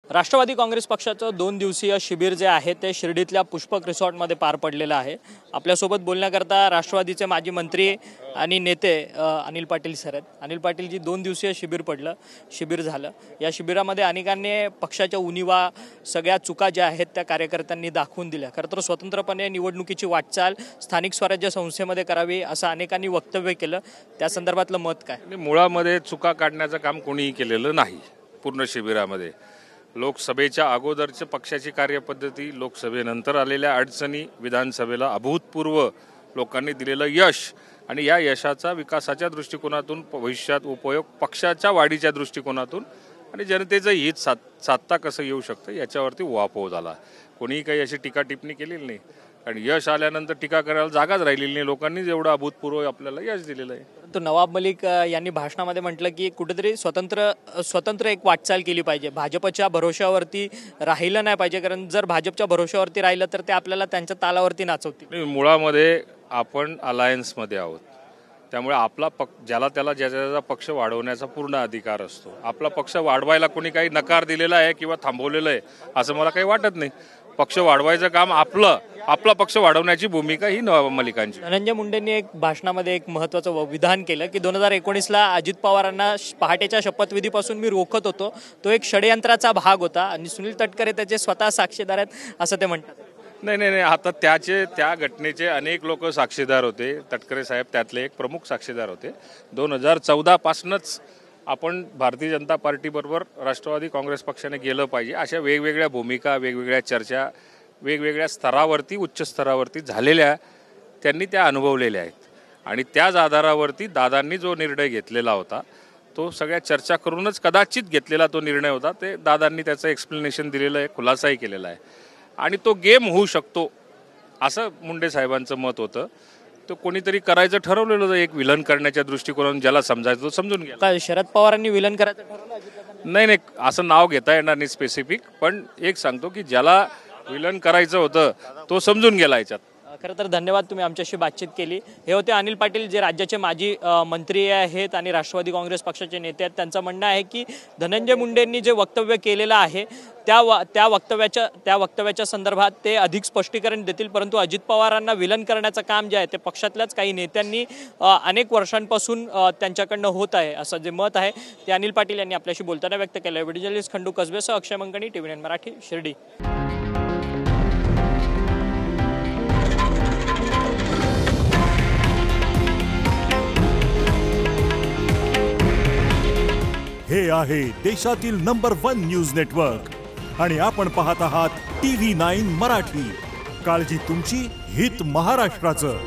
राष्ट्रवादी काँग्रेस पक्षाचं 2 दिवसीय शिबिर जे आहे ते शिर्डीतल्या पुष्पक रिसॉर्टमध्ये पार पडलेलं आहे। आपल्यासोबत बोलण्याकरता राष्ट्रवादीचे माजी मंत्री आणि नेते अनिल पाटील सर आहेत। अनिल पाटील जी 2 दिवसीय शिबिर झालं। या शिबिरामध्ये अनेकांनी पक्षाच्या उणिवा सगळ्या चुका ज्या आहेत त्या कार्यकर्त्यांनी दाखवून दिल्या। खरं तर स्वतंत्रपणे निवडणुकीची वाटचाल स्थानिक स्वराज्य संस्थेमध्ये करावी असं अनेकांनी वक्तव्य केलं। त्या संदर्भातलं मत काय? मुळामध्ये चुका काढण्याचं काम कोणीही केलेलं नाही। पूर्ण शिबिरामध्ये लोकसभेच्या अगोदरच्या पक्षाची कार्यपद्धती, लोकसभेनंतर आलेल्या अडचणी, विधानसभेला अभूतपूर्व लोकांनी दिलेलं यश आणि या यशाचा विकासाच्या दृष्टिकोनातून भविष्यात उपयोग पक्षाच्या वाढीच्या दृष्टिकोनातून आणि जनतेचं हित साधता कसं येऊ शकतं याच्यावरती उहापोह झाला। कोणीही काही अशी टीका टिप्पणी केलेली नाही आणि यश आल्यानंतर टीका करायला जागाच राहिलेली नाही। लोकांनी जेवढं अभूतपूर्व आपल्याला यश दिलेलं आहे। तो नवाब मलिक यांनी भाषणामध्ये म्हटलं की कुठेतरी स्वतंत्र एक वाटचाल केली पाहिजे, भाजपच्या भरोश्यावरती राहिलं नाही पाहिजे, कारण जर भाजपच्या भरोश्यावरती राहिलं तर ते आपल्याला त्यांच्या तालावरती नाचवतील। मुळामध्ये आपण अलायन्समध्ये आहोत, त्यामुळे आपला ज्याला त्याचा पक्ष वाढवण्याचा पूर्ण अधिकार असतो। आपला पक्ष वाढवायला कोणी काही नकार दिलेला आहे किंवा थांबवलेलं आहे असं मला काही वाटत नाही। पक्ष वाढवायचं काम आपला पक्ष वाढवण्याची भूमिका ही नवाब मलिकांची। धनंजय मुंडेंनी एक भाषणामध्ये एक महत्त्वाचं विधान केलं की 2019ला अजित पवारांना पहाटेच्या शपथविधीपासून मी रोखत होतो, तो एक षडयंत्राचा भाग होता आणि सुनील तटकरे त्याचे स्वतः साक्षीदार आहेत असं ते म्हणतात। नाही, आता त्या घटनेचे अनेक लोक साक्षीदार होते। तटकरे साहेब त्यातले एक प्रमुख साक्षीदार होते। 2014 पासूनच आपण भारतीय जनता पार्टीबरोबर राष्ट्रवादी काँग्रेस पक्षाने गेलं पाहिजे अशा वेगवेगळ्या भूमिका, वेगवेगळ्या चर्चा, वेगवेगळ्या स्तरावरती, उच्च स्तरावरती झालेल्या त्यांनी त्या अनुभवलेल्या आहेत आणि त्याच आधारावरती दादांनी जो निर्णय घेतलेला होता तो सगळ्या चर्चा करूनच कदाचित घेतलेला तो निर्णय होता। ते दादांनी त्याचं एक्सप्लेनेशन दिलेलं आहे, खुलासाही केलेला आहे आणि तो गेम होऊ शकतो असं मुंडे साहेबांचं मत होतं। तो कोणीतरी करायचं ठरवलेलं होतं, एक विलन करण्याच्या दृष्टिकोनातून ज्याला समजायचं तो समजून घ्या। शरद पवारांनी विलन करायचं ठरवलं? नाही, असं नाव घेता येणार नाही स्पेसिफिक, पण एक सांगतो की ज्याला विलन करायचं होतं तो समजून गेला याच्यात। खरं तर धन्यवाद, तुम्ही आमच्याशी बातचीत केली। हे होते अनिल पाटील, जे राज्याचे माजी मंत्री आहेत आणि राष्ट्रवादी काँग्रेस पक्षाचे नेते आहेत। त्यांचं म्हणणं आहे की धनंजय मुंडेंनी जे वक्तव्य केलेलं आहे त्या वक्तव्याच्या संदर्भात ते अधिक स्पष्टीकरण देतील, परंतु अजित पवारांना विलन करण्याचं काम जे आहे ते पक्षातल्याच काही नेत्यांनी अनेक वर्षांपासून त्यांच्याकडनं होत आहे असं जे मत आहे ते अनिल पाटील यांनी आपल्याशी बोलताना व्यक्त केलं आहे। व्हिडिओ जर्नलिस्ट खंडू कसबेसह अक्षय मंगणी, TV9 मराठी, शिर्डी। हे आहे देशातील नंबर 1 न्यूज नेटवर्क आणि आपण पाहत आहात TV9 मराठी। काळजी तुमची, हित महाराष्ट्राचं।